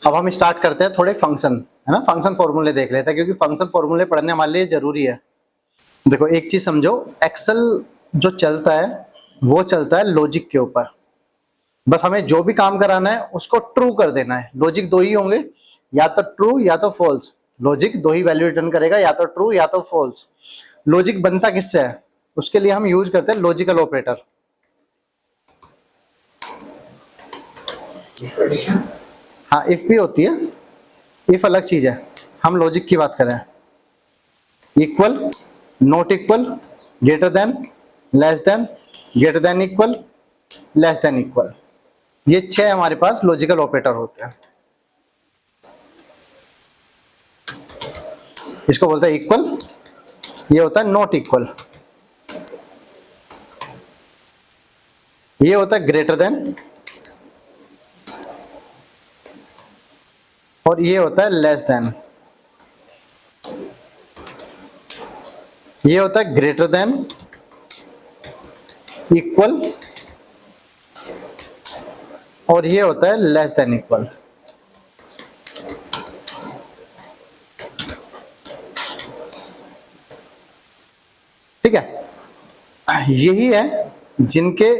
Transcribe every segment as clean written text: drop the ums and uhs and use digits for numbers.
अब हम स्टार्ट करते हैं थोड़े फंक्शन, है ना, फंक्शन फॉर्मूले देख लेते हैं, क्योंकि फंक्शन फॉर्मूले पढ़ने हमारे लिए जरूरी है। देखो एक चीज समझो, एक्सेल जो चलता है वो चलता है लॉजिक के ऊपर। बस हमें जो भी काम कराना है उसको ट्रू कर देना है। लॉजिक दो ही होंगे, या तो ट्रू या तो फॉल्स। लॉजिक दो ही वैल्यू रिटर्न करेगा, या तो ट्रू या तो फॉल्स। लॉजिक बनता किससे है? उसके लिए हम यूज करते हैं लॉजिकल ऑपरेटर। हाँ, इफ भी होती है, इफ अलग चीज है, हम लॉजिक की बात करें। Equal, not equal, greater than, less than, greater than equal, less than equal, ये 6 हमारे पास लॉजिकल ऑपरेटर होते हैं। इसको बोलते हैं इक्वल, ये होता है नॉट इक्वल, ये होता है ग्रेटर देन, और ये होता है लेस देन। ये होता है ग्रेटर देन, इक्वल, और ये होता है लेस देन इक्वल। ठीक है, यही है जिनके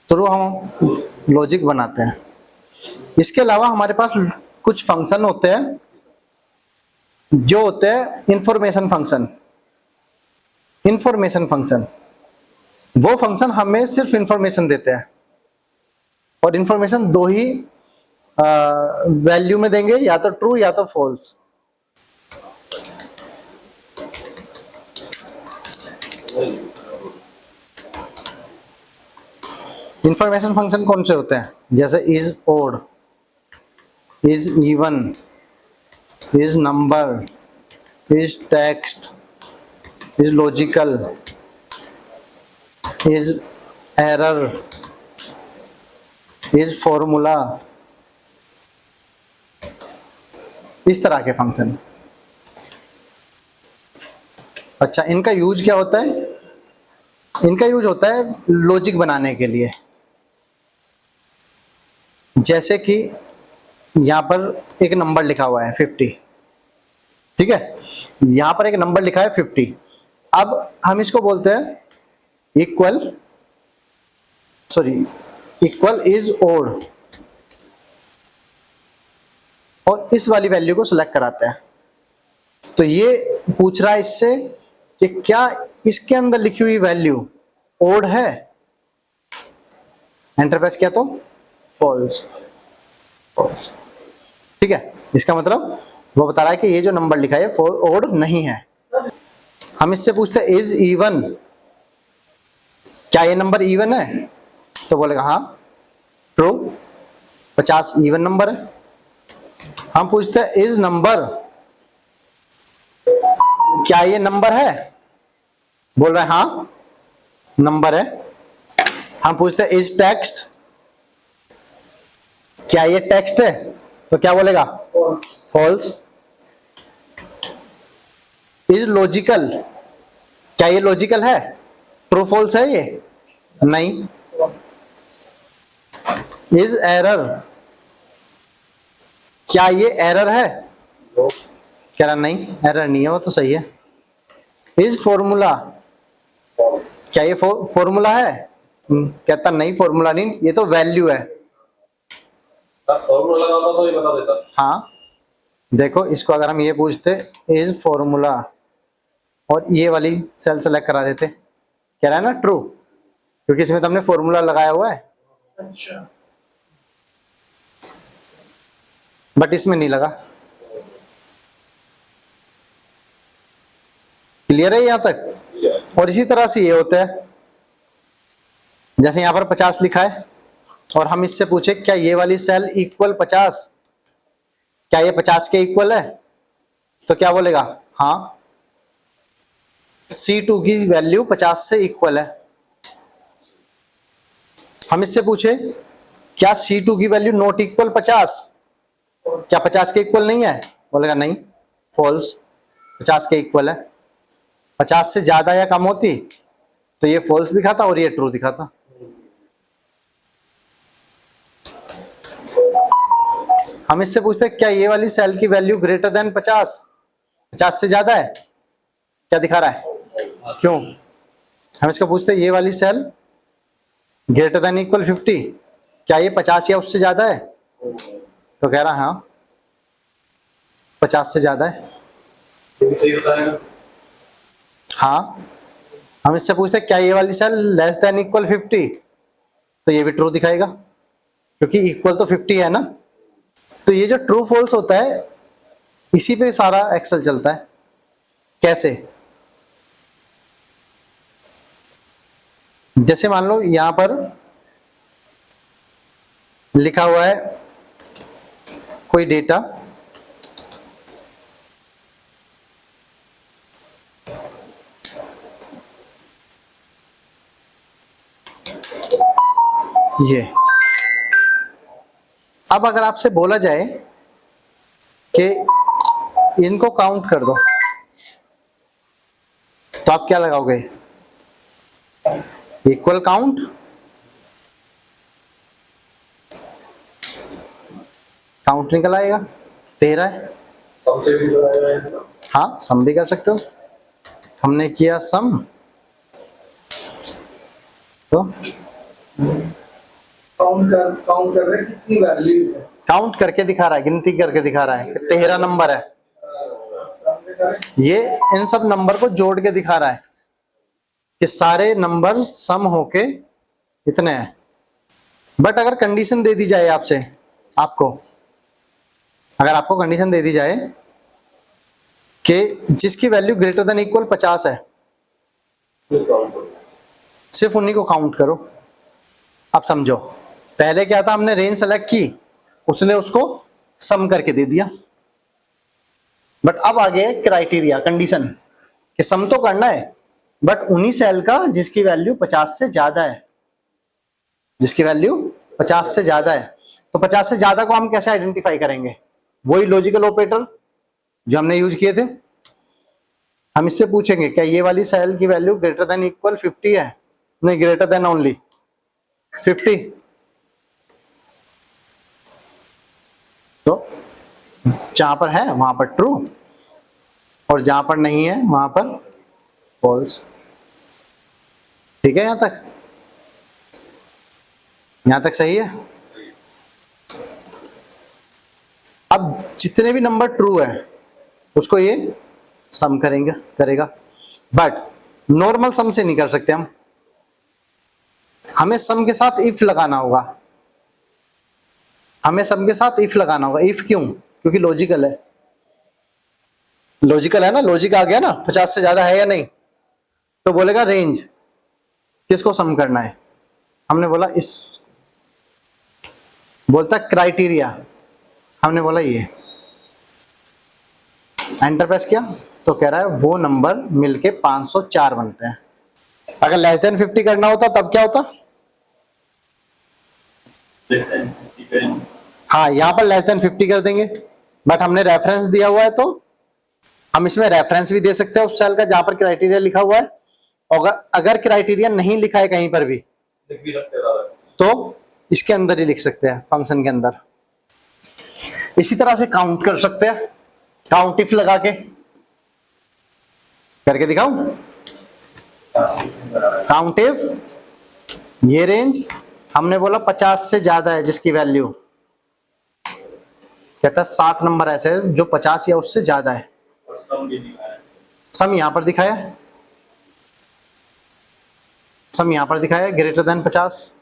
थ्रू हम लॉजिक बनाते हैं। इसके अलावा हमारे पास कुछ फंक्शन होते हैं जो होते हैं इंफॉर्मेशन फंक्शन। इंफॉर्मेशन फंक्शन वो फंक्शन हमें सिर्फ इंफॉर्मेशन देते हैं, और इंफॉर्मेशन दो ही वैल्यू में देंगे, या तो ट्रू या तो फॉल्स। इंफॉर्मेशन फंक्शन कौन से होते हैं? जैसे is odd, is even, is number, is text, is logical, is error, is formula, इस तरह के फंक्शन। अच्छा, इनका यूज क्या होता है? इनका यूज होता है लॉजिक बनाने के लिए। जैसे कि यहां पर एक नंबर लिखा हुआ है 50, ठीक है, यहां पर एक नंबर लिखा है 50। अब हम इसको बोलते हैं equal, sorry, equal is odd, और इस वाली वैल्यू को सिलेक्ट कराते हैं। तो ये पूछ रहा है इससे कि क्या इसके अंदर लिखी हुई वैल्यू ओड है? एंटर प्रेस किया तो फॉल्स, फॉल्स। ठीक है, इसका मतलब वो बता रहा है कि ये जो नंबर लिखा है ओड नहीं है। हम इससे पूछते हैं इज इवन, क्या ये नंबर इवन है? तो बोलेगा हाँ, ट्रू, 50 इवन नंबर है। हम पूछते हैं इज नंबर, क्या ये नंबर है? बोल रहा है हाँ, नंबर है। हम पूछते हैं इज टेक्स्ट, क्या ये टेक्स्ट है? तो क्या बोलेगा? फॉल्स। इज लॉजिकल, क्या ये लॉजिकल है? ट्रू फॉल्स है ये? नहीं। इज एरर, क्या ये एरर है? कह रहा नहीं, एरर नहीं है, वो तो सही है। इज फॉर्मूला, क्या ये फॉर्मूला है? कहता नहीं, फॉर्मूला नहीं, ये तो वैल्यू है। फॉर्मूला लगाता तो ये बता देता। हाँ, देखो इसको अगर हम ये पूछते इज फॉर्मूला, और ये वाली सेल सेलेक्ट करा देते, कह रहा है ना ट्रू, क्योंकि इसमें तो हमने फॉर्मूला लगाया हुआ है। अच्छा, बट इसमें नहीं लगा। क्लियर है यहां तक? और इसी तरह से ये होता है, जैसे यहां पर 50 लिखा है, और हम इससे पूछे क्या ये वाली सेल इक्वल 50, क्या ये 50 के इक्वल है? तो क्या बोलेगा? हाँ, C2 की वैल्यू 50 से इक्वल है। हम इससे पूछे क्या C2 की वैल्यू नॉट इक्वल 50, क्या 50 के इक्वल नहीं है? बोलेगा नहीं, फॉल्स, 50 के इक्वल है। 50 से ज्यादा या कम होती तो ये फॉल्स दिखाता और ये ट्रू दिखाता। हम इससे पूछते हैं क्या ये वाली सेल की वैल्यू ग्रेटर देन 50, 50 से ज्यादा है, क्या दिखा रहा है, क्यों? हम इसको पूछते हैं ये वाली सेल ग्रेटर देन इक्वल 50, क्या ये 50 या उससे ज्यादा है? तो कह रहा है हाँ 50 से ज्यादा है। ये भी सही बताएगा। हाँ, हम इससे पूछते हैं क्या ये वाली सेल लेस देन इक्वल 50, तो ये भी ट्रू दिखाएगा क्योंकि इक्वल तो 50 है ना। तो ये जो ट्रू फॉल्स होता है इसी पे सारा एक्सेल चलता है। कैसे? जैसे मान लो यहां पर लिखा हुआ है कोई डेटा, ये अब अगर आपसे बोला जाए कि इनको काउंट कर दो तो आप क्या लगाओगे? इक्वल काउंट, काउंट निकल आएगा 13 है। सबसे भी बताएगा। हाँ सम भी कर सकते हो, हमने किया सम तो काउंट कर रहे हैं कितनी वैल्यूज है। काउंट करके दिखा रहा है, गिनती करके दिखा रहा है, 13 नंबर है। ये इन सब नंबर को जोड़ के दिखा रहा है कि सारे नंबर सम होके इतने हैं। बट अगर कंडीशन दे दी जाए आपसे, आपको अगर आपको कंडीशन दे दी जाए कि जिसकी वैल्यू ग्रेटर देन इक्वल 50 है, सिर्फ उन्हीं को काउंट करो। अब समझो पहले क्या था, हमने रेंज सेलेक्ट की, उसने उसको सम करके दे दिया। बट अब आ गया क्राइटेरिया, कंडीशन कि सम तो करना है बट उन्हीं सेल का जिसकी वैल्यू 50 से ज्यादा है, जिसकी वैल्यू 50 से ज्यादा है। तो 50 से ज्यादा को हम कैसे आइडेंटिफाई करेंगे? वही लॉजिकल ऑपरेटर जो हमने यूज किए थे। हम इससे पूछेंगे क्या ये वाली सेल की वैल्यू ग्रेटर देन इक्वल 50 है? नहीं, ग्रेटर देन ओनली 50। तो जहां पर है वहां पर ट्रू और जहां पर नहीं है वहां पर फॉल्स। ठीक है, यहां तक सही है। अब जितने भी नंबर ट्रू है उसको ये सम करेगा। बट नॉर्मल सम से नहीं कर सकते हम, हमें सम के साथ इफ लगाना होगा। इफ क्यों? क्योंकि लॉजिकल है। लॉजिकल है ना, लॉजिक आ गया ना, 50 से ज्यादा है या नहीं, तो बोलेगा रेंज किसको सम करना है। हमने बोला इस, बोलता क्राइटेरिया, हमने बोला ये, एंटर प्रेस किया तो कह रहा है वो नंबर मिलके 504 बनते हैं। अगर लेस देन 50 करना होता तब क्या होता? हाँ, यहां पर लेस देन 50 कर देंगे। बट हमने रेफरेंस दिया हुआ है तो हम इसमें रेफरेंस भी दे सकते हैं उस सेल का जहां पर क्राइटेरिया लिखा हुआ है। और अगर क्राइटेरिया नहीं लिखा है कहीं पर भी लिख भी सकते हैं। तो इसके अंदर ही लिख सकते हैं, फंक्शन के अंदर। इसी तरह से काउंट कर सकते हैं, काउंट इफ लगा के करके दिखाऊं। काउंट इफ ये रेंज हमने बोला 50 से ज्यादा है जिसकी वैल्यू, कहता 7 नंबर ऐसे है जो 50 या उससे ज्यादा है। और सम भी दिखाया। सम यहां पर दिखाया, सम यहां पर दिखाया ग्रेटर देन 50।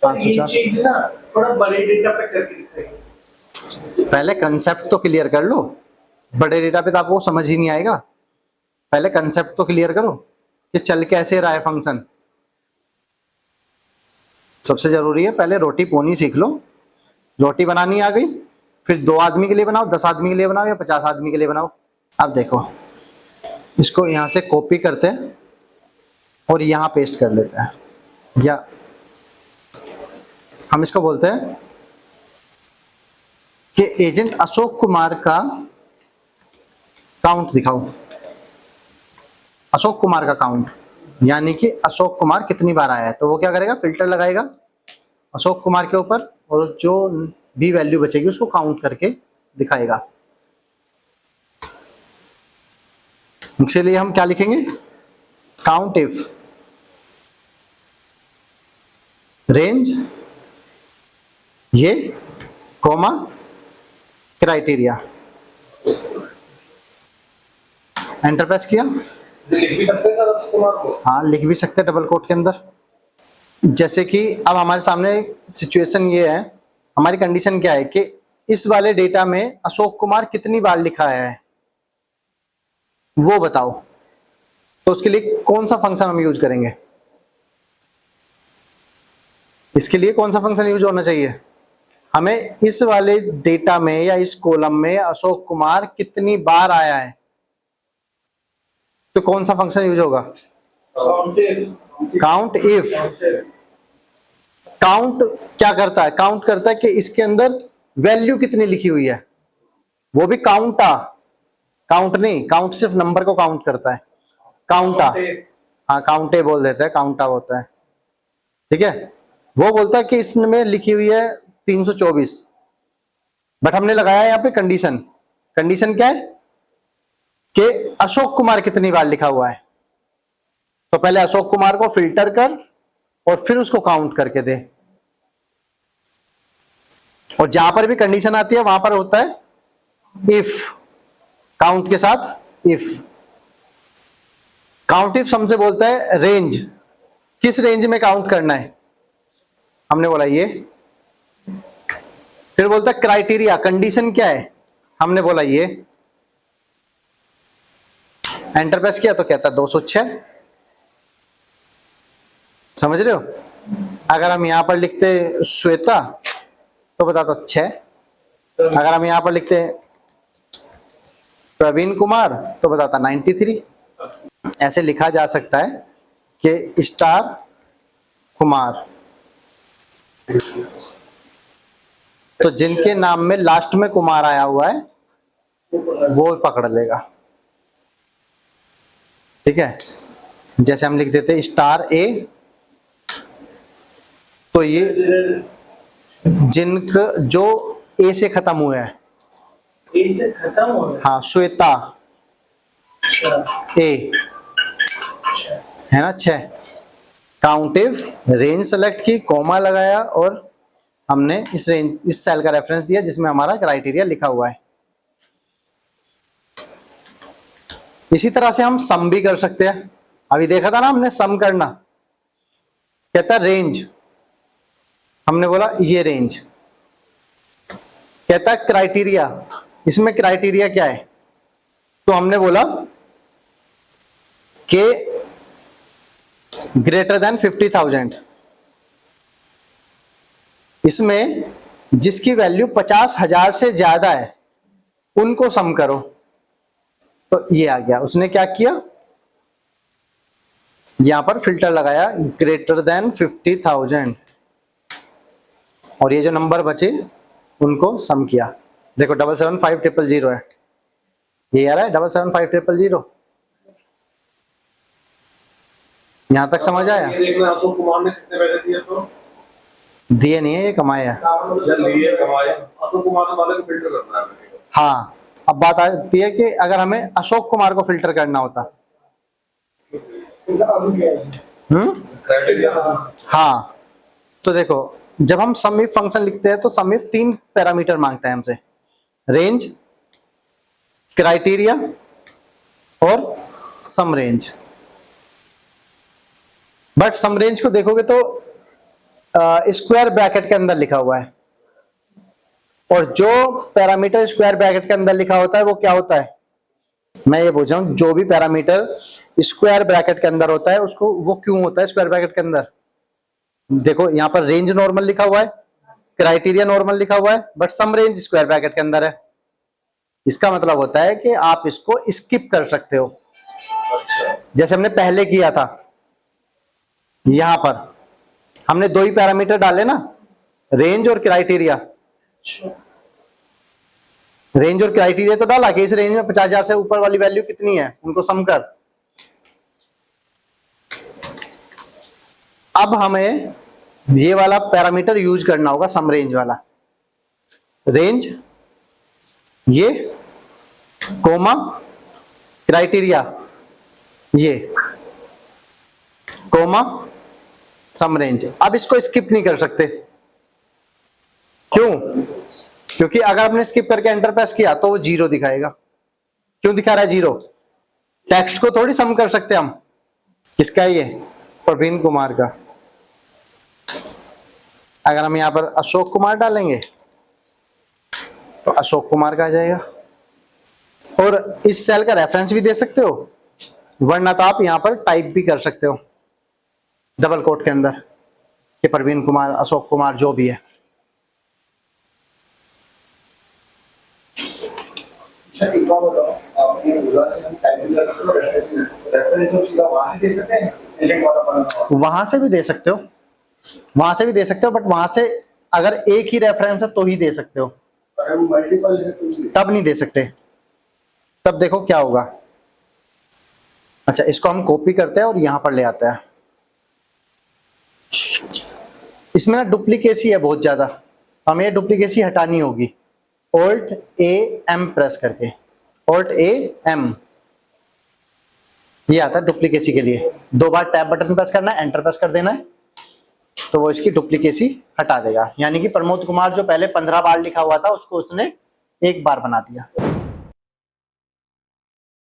ये चीज ना थोड़ा बड़े डेटा पे करके दिखाएंगे। पहले कंसेप्ट तो क्लियर कर लो, बड़े डेटा पे तो आपको समझ ही नहीं आएगा। पहले कंसेप्ट तो क्लियर करो कि चल कैसे रहा है फंक्शन। सबसे जरूरी है पहले रोटी पोनी सीख लो। रोटी बनानी आ गई, फिर 2 आदमी के लिए बनाओ, 10 आदमी के लिए बनाओ या 50 आदमी के लिए बनाओ। अब देखो इसको यहां से कॉपी करते हैं और यहां पेस्ट कर लेते हैं, या हम इसको बोलते हैं कि एजेंट अशोक कुमार का काउंट दिखाओ। अशोक कुमार का काउंट यानी कि अशोक कुमार कितनी बार आया है, तो वो क्या करेगा, फिल्टर लगाएगा अशोक कुमार के ऊपर और जो बी वैल्यू बचेगी उसको काउंट करके दिखाएगा। इसलिए हम क्या लिखेंगे, काउंट इफ रेंज ये कॉमा क्राइटेरिया। एंटर प्रेस किया। लिख भी सकते हैं सर अक्षय कुमार को? हाँ लिख भी सकते हैं डबल कोट के अंदर। जैसे कि अब हमारे सामने सिचुएशन ये है, हमारी कंडीशन क्या है कि इस वाले डेटा में अशोक कुमार कितनी बार लिखा है वो बताओ। तो उसके लिए कौन सा फंक्शन हम यूज करेंगे, इसके लिए कौन सा फंक्शन यूज होना चाहिए, हमें इस वाले डेटा में या इस कॉलम में अशोक कुमार कितनी बार आया है, तो कौन सा फंक्शन यूज होगा, काउंट इफ। काउंट क्या करता है, काउंट करता है कि इसके अंदर वैल्यू कितनी लिखी हुई है, वो भी काउंटा, काउंट नहीं, काउंट सिर्फ नंबर को काउंट करता है, काउंटा। हाँ काउंटे बोल देते हैं, काउंटा होता है, ठीक है। वो बोलता है कि इसमें लिखी हुई है 324, बट हमने लगाया यहाँ पे कंडीशन। कंडीशन क्या है कि अशोक कुमार कितनी बार लिखा हुआ है, तो पहले अशोक कुमार को फिल्टर कर और फिर उसको काउंट करके दे। और जहां पर भी कंडीशन आती है वहां पर होता है इफ, काउंट के साथ इफ। काउंट इफ हमसे बोलता है रेंज, किस रेंज में काउंट करना है, हमने बोला ये। फिर बोलता है क्राइटेरिया, कंडीशन क्या है, हमने बोला ये। एंटर प्रेस किया तो कहता है 206। समझ रहे हो। अगर हम यहां पर लिखते श्वेता तो बताता 6। अगर हम यहां पर लिखते प्रवीण कुमार तो बताता 93। ऐसे लिखा जा सकता है कि स्टार कुमार, तो जिनके नाम में लास्ट में कुमार आया हुआ है वो पकड़ लेगा, ठीक है। जैसे हम लिख देते स्टार ए, तो ये जिनका जो ए से खत्म हुआ है, ए से खत्म हो गया। हाँ श्वेता ए है ना 6। काउंट इफ रेंज सेलेक्ट की, कॉमा लगाया और हमने इस रेंज, इस सेल का रेफरेंस दिया जिसमें हमारा क्राइटेरिया लिखा हुआ है। इसी तरह से हम सम भी कर सकते हैं। अभी देखा था ना हमने सम करना, कहता रेंज, हमने बोला ये रेंज। कहता क्राइटेरिया, इसमें क्राइटेरिया क्या है, तो हमने बोला कि ग्रेटर देन 50,000, इसमें जिसकी वैल्यू 50,000 से ज्यादा है उनको सम करो। तो ये आ गया, उसने क्या किया, यहां पर फिल्टर लगाया ग्रेटर देन 50,000 और ये जो नंबर बचे उनको सम किया। देखो 775,000 है, ये आ रहा है 775,000। यहां तक समझ आया। ये देखना अशोक कुमार ने कितने पैसे दिए, तो दिए नहीं है, ये कमाए हैं। जब लिए कमाए, अशोक कुमार वाले को फिल्टर करना है। हाँ अब बात आती है कि अगर हमें अशोक कुमार को फिल्टर करना होता, क्राइटेरिया हाँ तो देखो जब हम सम इफ फंक्शन लिखते हैं तो सम इफ 3 पैरामीटर मांगता है हमसे, रेंज, क्राइटेरिया और सम रेंज। बट सम रेंज को देखोगे तो स्क्वायर ब्रैकेट के अंदर लिखा हुआ है, और जो पैरामीटर स्क्वायर ब्रैकेट के अंदर लिखा होता है वो क्या होता है, मैं ये पूछ रहा हूं, जो भी पैरामीटर स्क्वायर ब्रैकेट के अंदर होता है उसको, वो क्यों होता है स्क्वायर ब्रैकेट के अंदर। देखो यहां पर रेंज नॉर्मल लिखा हुआ है, क्राइटेरिया नॉर्मल लिखा हुआ है, but some range square bracket के अंदर है। इसका मतलब होता है कि आप इसको स्किप कर सकते हो, जैसे हमने पहले किया था। यहां पर हमने 2 ही पैरामीटर डाले ना, रेंज और क्राइटेरिया। रेंज और क्राइटेरिया तो डाला कि इस रेंज में 50,000 से ऊपर वाली वैल्यू कितनी है, उनको सम कर। अब हमें ये वाला पैरामीटर यूज करना होगा, सम रेंज वाला। रेंज, ये कोमा, क्राइटेरिया, ये कोमा, सम रेंज। अब इसको स्किप नहीं कर सकते, क्यों? क्योंकि अगर आपने स्किप करके एंटर प्रेस किया तो वो जीरो दिखाएगा। क्यों दिखा रहा है जीरो? टेक्स्ट को थोड़ी सम कर सकते हम। किसका है ये? प्रवीण कुमार का। अगर हम यहां पर अशोक कुमार डालेंगे तो अशोक कुमार का आ जाएगा। और इस सेल का रेफरेंस भी दे सकते हो, वरना तो आप यहां पर टाइप भी कर सकते हो डबल कोट के अंदर कि प्रवीण कुमार, अशोक कुमार, जो भी है। सर एक बात बताओ, आपने बोला था हम टाइपिंग करते हैं तो रेफरेंस हम सीधा वहां से दे सकते हैं, एजेंट वाला बनाना? वहां से भी दे सकते हो, वहां से भी दे सकते हो, बट वहां से अगर एक ही रेफरेंस है तो ही दे सकते हो, अगर मल्टीपल है तो तब नहीं दे सकते। तब देखो क्या होगा। अच्छा, इसको हम कॉपी करते हैं और यहां पर ले आते हैं। इसमें ना डुप्लीकेसी है बहुत ज्यादा, हमें डुप्लीकेसी हटानी होगी। Alt A M प्रेस करके, Alt A M, ये आता है डुप्लीकेसी के लिए। 2 बार टैब बटन प्रेस करना है, एंटर प्रेस कर देना है, तो वो इसकी डुप्लीकेसी हटा देगा। यानी कि प्रमोद कुमार जो पहले 15 बार लिखा हुआ था उसको उसने 1 बार बना दिया।